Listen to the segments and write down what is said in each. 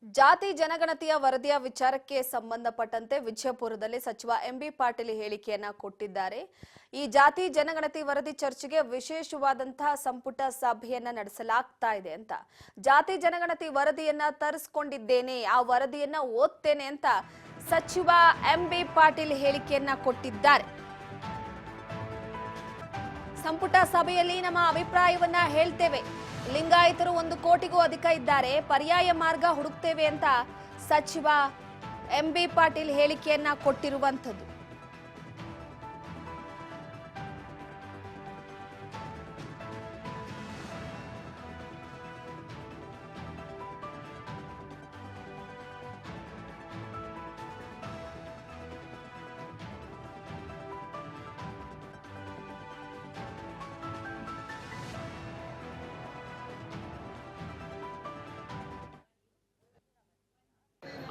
ಜಾತಿ ಜನಗಣತಿಯ ವರದಿಯ ವಿಚಾರಕ್ಕೆ ಸಂಬಂಧಪಟ್ಟಂತೆ ವಿಜಯಪುರದಲ್ಲಿ ಸಚಿವ ಎಂಬಿ ಪಾಟೀಲ್ ಹೇಳಿಕೆಯನ್ನ ಕೊಟ್ಟಿದ್ದಾರೆ. ಈ ಜಾತಿ ಜನಗಣತಿ ವರದಿ ಚರ್ಚೆಗೆ ವಿಶೇಷವಾದಂತಹ ಸಂಪುಟ ಸಭೆಯನ್ನ ನಡೆಸಲಾಗ್ತಾ ಇದೆ ಅಂತ. ಜಾತಿ ಜನಗಣತಿ ವರದಿಯನ್ನ ತರಿಸಿಕೊಂಡಿದ್ದೇನೆ, ಆ ವರದಿಯನ್ನ ಓದ್ತೇನೆ ಅಂತ ಸಚಿವ ಎಂಬಿ ಪಾಟೀಲ್ ಹೇಳಿಕೆಯನ್ನ ಕೊಟ್ಟಿದ್ದಾರೆ. ಸಂಪುಟ ಸಭೆಯಲ್ಲಿ ನಮ್ಮ ಅಭಿಪ್ರಾಯವನ್ನ ಹೇಳ್ತೇವೆ. ಲಿಂಗಾಯತರು 1 ಕೋಟಿಗೂ ಅಧಿಕ ಇದ್ದಾರೆ, ಪರ್ಯಾಯ ಮಾರ್ಗ ಹುಡುಕ್ತೇವೆ ಅಂತ ಸಚಿವ ಎಂಬಿ ಪಾಟೀಲ್ ಹೇಳಿಕೆಯನ್ನ ಕೊಟ್ಟಿರುವಂತದ್ದು.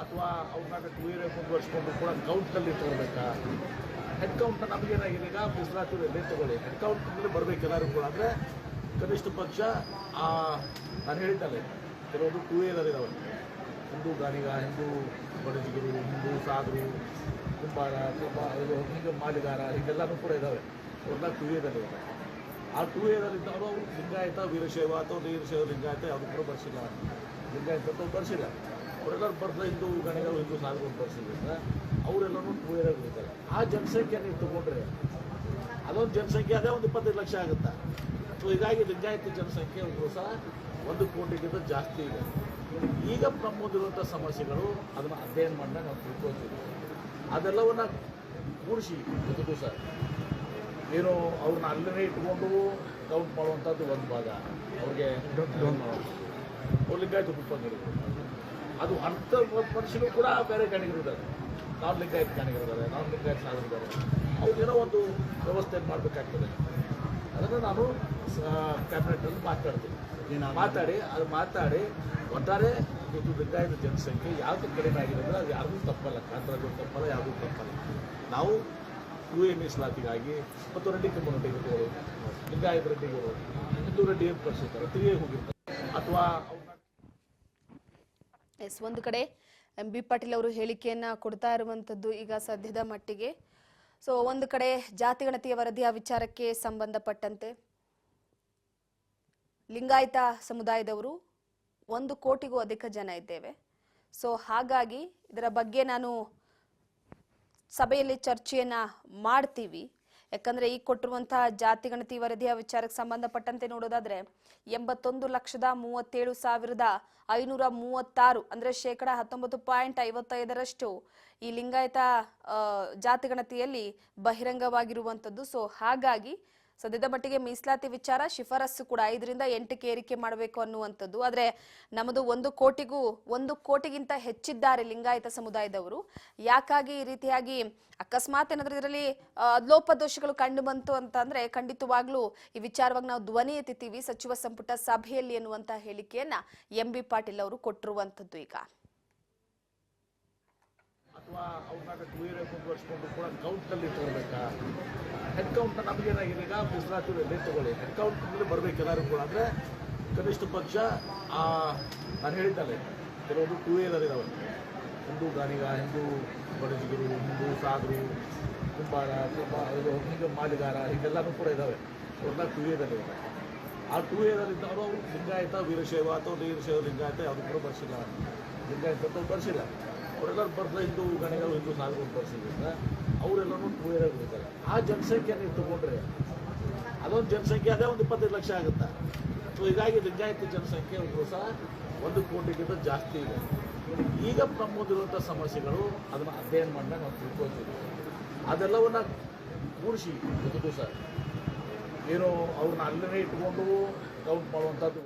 ಅಥವಾ ಅವ್ರನ್ನ 2 ಇಯರ್ ಮುಂದುವರ್ಸ್ಕೊಂಡು ಕೂಡ ಕೌಂಟಲ್ಲಿ ತಗೋಬೇಕಾ? ಹೆಡ್ ಕೌಂಟ್ ನಮಗೇನಾಗಿದೆ, ಈಗ ಮೀಸಲಾತಿಯಲ್ಲಿ ತಗೊಳ್ಳಿ, ಹೆಡ್ ಕೌಂಟ್ನಲ್ಲಿ ಬರಬೇಕು ಎಲ್ಲರೂ ಕೂಡ. ಅಂದರೆ ಕನಿಷ್ಠ ಪಕ್ಷ ನಾನು ಹೇಳಿದ್ದಲ್ಲ, ಕೆಲವೊಂದು 2 ಇಯರ್ ಇದ್ದಾವೆ. ಹಿಂದೂ ಗಾಣಿಗ, ಹಿಂದೂ ಬಡಜಿಗರು, ಹಿಂದೂ ಸಾಧರು, ಕುಂಬಾರ, ಇದು ಹಿಂಗೆ ಮಾಲಿಗಾರ, ಹೀಗೆಲ್ಲನೂ ಕೂಡ ಇದ್ದಾವೆ. ಅವ್ರನ್ನ 2 ಇಯರಲ್ಲಿ ಇದ್ದಾರೆ. ಆ 2 ಇಯರಲ್ಲಿದ್ದವರು ಅವರು ಲಿಂಗಾಯತ ವೀರಶೈವ ಅಥವಾ ವೀರಶೈವ ಲಿಂಗಾಯತ ಯಾವುದು ಕೂಡ ಬರ್ಸಿಲ್ಲ, ಲಿಂಗಾಯತ ಅಂತ ಬರ್ಸಿಲ್ಲ. ಅವರೆಲ್ಲರೂ ಬರ್ದ ಹಿಂದೂ ಗಣಿಗಳು, ಹಿಂದೂ ಸಾಧುಗಳು ಬರ್ಸಿದ್ರಿಂದ ಅವರೆಲ್ಲರೂ 2 ಇಯರಲ್ಲಿ ಇರ್ತಾರೆ. ಆ ಜನಸಂಖ್ಯೆ ನೀವು ತೊಗೊಂಡ್ರೆ ಅದೊಂದು ಜನಸಂಖ್ಯೆ ಅದೇ ಒಂದು 25 ಲಕ್ಷ ಆಗುತ್ತೆ. ಸೊ ಹೀಗಾಗಿ ಲಿಂಗಾಯತ ಜನಸಂಖ್ಯೆ ಒಂದು ಸಹ 1 ಕೋಟಿಗಿಂತ ಜಾಸ್ತಿ ಇದೆ. ಈಗ ನಮ್ಮ ಮುಂದಿರುವಂಥ ಸಮಸ್ಯೆಗಳು ಅದನ್ನು ಅಧ್ಯಯನ ಮಾಡಿದಾಗ ನಾವು ತಿಳ್ಕೊಳ್ತೀವಿ. ಅದೆಲ್ಲವನ್ನು ಕೂಡಿಸಿ ಜೊತೆಗೂ ಸರ್ ಏನು ಅವ್ರನ್ನ ಅಲ್ಲೇ ಇಟ್ಕೊಂಡು ಕೌಂಟ್ ಮಾಡುವಂಥದ್ದು ಒಂದು ಭಾಗ. ಅವ್ರಿಗೆ ಅವ್ರು ಲಿಂಗಾಯತ ಕುಟುಂಬಗಳಿದ್ದಾರೆ, ಅದು ಅಂಥ ಮನುಷ್ಯರು ಕೂಡ ಬೇರೆ ಗಣಿಗರಿದ್ದಾರೆ, ನಾನ್ ಲಿಂಗಾಯತ ಗಣಿಗರಿದ್ದಾರೆ, ನಾನ್ ಲಿಂಗಾಯತ ಸಾಧರಿದ್ದಾರೆ. ಅವ್ರಿಗೇನೋ ಒಂದು ವ್ಯವಸ್ಥೆ ಮಾಡಬೇಕಾಗ್ತದೆ. ಅದನ್ನು ನಾನು ಕ್ಯಾಬಿನೆಟಲ್ಲಿ ಮಾತಾಡಿ ಒಟ್ಟಾರೆ ಇದು ಲಿಂಗಾಯತ ಜನಸಂಖ್ಯೆ ಯಾವುದು ಕಡಿಮೆ ಆಗಿದೆ ಅಂದರೆ ಅದು ಯಾರಿಗೂ ತಪ್ಪಲ್ಲ, ಕಾಂತರಾಜು ತಪ್ಪಲ್ಲ, ಯಾವುದೂ ತಪ್ಪಲ್ಲ. ನಾವು 2 ಎ ಮೀಸಲಾತಿಗಾಗಿ ಮತ್ತು ರೆಡ್ಡಿ ಕಮ್ಯುನಿಟಿಗಳು, ಲಿಂಗಾಯತ ರೆಡ್ಡಿಗಳು, ಹಿಂದೂ ರೆಡ್ಡಿ ಏನು ಪರಿಸ್ಥಿತಿ 3 ಎ ಹೋಗಿರ್ತಾರೆ. ಅಥವಾ ಒಂದು ಕಡೆ ಎಂಬಿ ಪಾಟೀಲ್ ಅವರು ಹೇಳಿಕೆಯನ್ನ ಕೊಡ್ತಾ ಇರುವಂತದ್ದು ಈಗ ಸದ್ಯದ ಮಟ್ಟಿಗೆ. ಸೊ ಒಂದು ಕಡೆ ಜಾತಿ ಗಣತಿಯ ವರದಿಯ ವಿಚಾರಕ್ಕೆ ಸಂಬಂಧಪಟ್ಟಂತೆ ಲಿಂಗಾಯತ ಸಮುದಾಯದವರು 1 ಕೋಟಿಗೂ ಅಧಿಕ ಜನ ಇದ್ದೇವೆ. ಸೊ ಹಾಗಾಗಿ ಇದರ ಬಗ್ಗೆ ನಾನು ಸಭೆಯಲ್ಲಿ ಚರ್ಚೆಯನ್ನ ಮಾಡ್ತೀವಿ. ಯಾಕಂದ್ರೆ ಈಗ ಕೊಟ್ಟಿರುವಂತಹ ಜಾತಿ ಗಣತಿ ವರದಿಯ ವಿಚಾರಕ್ಕೆ ಸಂಬಂಧಪಟ್ಟಂತೆ ನೋಡೋದಾದ್ರೆ 81,37,536 ಅಂದ್ರೆ 19.55% ಈ ಲಿಂಗಾಯತ ಜಾತಿ ಗಣತಿಯಲ್ಲಿ ಬಹಿರಂಗವಾಗಿರುವಂತದ್ದು. ಸೊ ಹಾಗಾಗಿ ಸದ್ಯದ ಮಟ್ಟಿಗೆ ಮೀಸಲಾತಿ ವಿಚಾರ ಶಿಫಾರಸ್ಸು ಕೂಡ 5ರಿಂದ 8ಕ್ಕೆ ಏರಿಕೆ ಮಾಡಬೇಕು ಅನ್ನುವಂಥದ್ದು. ಆದ್ರೆ ನಮ್ಮದು 1 ಕೋಟಿಗಿಂತ ಹೆಚ್ಚಿದ್ದಾರೆ ಲಿಂಗಾಯತ ಸಮುದಾಯದವರು. ಯಾಕಾಗಿ ಈ ರೀತಿಯಾಗಿ ಅಕಸ್ಮಾತ್ ಏನಾದ್ರೂ ಇದರಲ್ಲಿ ಲೋಪದೋಷಗಳು ಕಂಡು ಬಂತು ಅಂತಂದ್ರೆ ಖಂಡಿತವಾಗ್ಲೂ ಈ ವಿಚಾರವಾಗಿ ನಾವು ಧ್ವನಿ ಎತ್ತಿತೀವಿ ಸಚಿವ ಸಂಪುಟ ಸಭೆಯಲ್ಲಿ ಎನ್ನುವಂತ ಹೇಳಿಕೆಯನ್ನ ಎಂಬಿ ಪಾಟೀಲ್ ಅವರು ಕೊಟ್ಟಿರುವಂತದ್ದು. ಈಗ ಅಥವಾ ಅವ್ರನ್ನ 2 ಇಯರ್ ಮುಂದುವರ್ಸ್ಕೊಂಡು ಕೂಡ ಕೌಂಟಲ್ಲಿ ತಗೋಬೇಕಾ? ಹೆಡ್ ಕೌಂಟ್ ನಮಗೇನಾಗಿದೆ, ಈಗ ಮೀಸಲಾತಿಯಲ್ಲಿ ತಗೊಳ್ಳಿ, ಹೆಡ್ ಕೌಂಟ್ನಲ್ಲಿ ಬರಬೇಕು ಎಲ್ಲರೂ ಕೂಡ. ಅಂದರೆ ಕನಿಷ್ಠ ಪಕ್ಷ ನಾನು ಹೇಳಿದ್ದಲ್ಲ, ಕೆಲವೊಂದು 2 ಇಯರ್ ಇದ್ದಾವೆ. ಹಿಂದೂ ಗಾಣಿಗ, ಹಿಂದೂ ಬಡಜಿಗರು, ಹಿಂದೂ ಸಾಧರು, ಕುಂಬಾರ, ಇದು ಹಿಂಗೆ ಮಾಲಿಗಾರ, ಹೀಗೆಲ್ಲನೂ ಕೂಡ ಇದ್ದಾವೆ. ಅವ್ರನ್ನ 2 ಇಯರಲ್ಲಿ ಇದ್ದಾರೆ. ಆ 2 ಇಯರಲ್ಲಿದ್ದವರು ಅವರು ಲಿಂಗಾಯತ ವೀರಶೈವ ಅಥವಾ ವೀರಶೈವ ಲಿಂಗಾಯತ ಯಾವುದು ಕೂಡ ಬರ್ಸಿಲ್ಲ, ಲಿಂಗಾಯತ ಅಂತ ಬರ್ಸಿಲ್ಲ. ಅವರೆಲ್ಲರೂ ಬರ್ದ ಹಿಂದೂ ಗಣಿಗಳು, ಹಿಂದೂ ಸಾಧುಗಳು ಬರ್ಸಿದ್ರಿಂದ ಅವರೆಲ್ಲರೂ 2 ಇಯರಲ್ಲಿ ಇರ್ತಾರೆ. ಆ ಜನಸಂಖ್ಯೆ ನೀವು ತೊಗೊಂಡ್ರೆ ಅದೊಂದು ಜನಸಂಖ್ಯೆ ಅದೇ ಒಂದು 25 ಲಕ್ಷ ಆಗುತ್ತೆ. ಸೊ ಹೀಗಾಗಿ ಲಿಂಗಾಯತ ಜನಸಂಖ್ಯೆ ಒಂದು ಸಹ 1 ಕೋಟಿಗಿಂತ ಜಾಸ್ತಿ ಇದೆ. ಈಗ ನಮ್ಮ ಮುಂದಿರುವಂಥ ಸಮಸ್ಯೆಗಳು ಅದನ್ನು ಅಧ್ಯಯನ ಮಾಡಿದಾಗ ನಾವು ತಿಳ್ಕೊಳ್ತೀವಿ. ಅದೆಲ್ಲವನ್ನು ಕೂಡಿಸಿ ಜೊತೆಗೂ ಸರ್ ಏನು ಅವ್ರನ್ನ ಅಲ್ಲೇ ಇಟ್ಕೊಂಡು ಕೌಂಟ್ ಮಾಡುವಂಥದ್ದು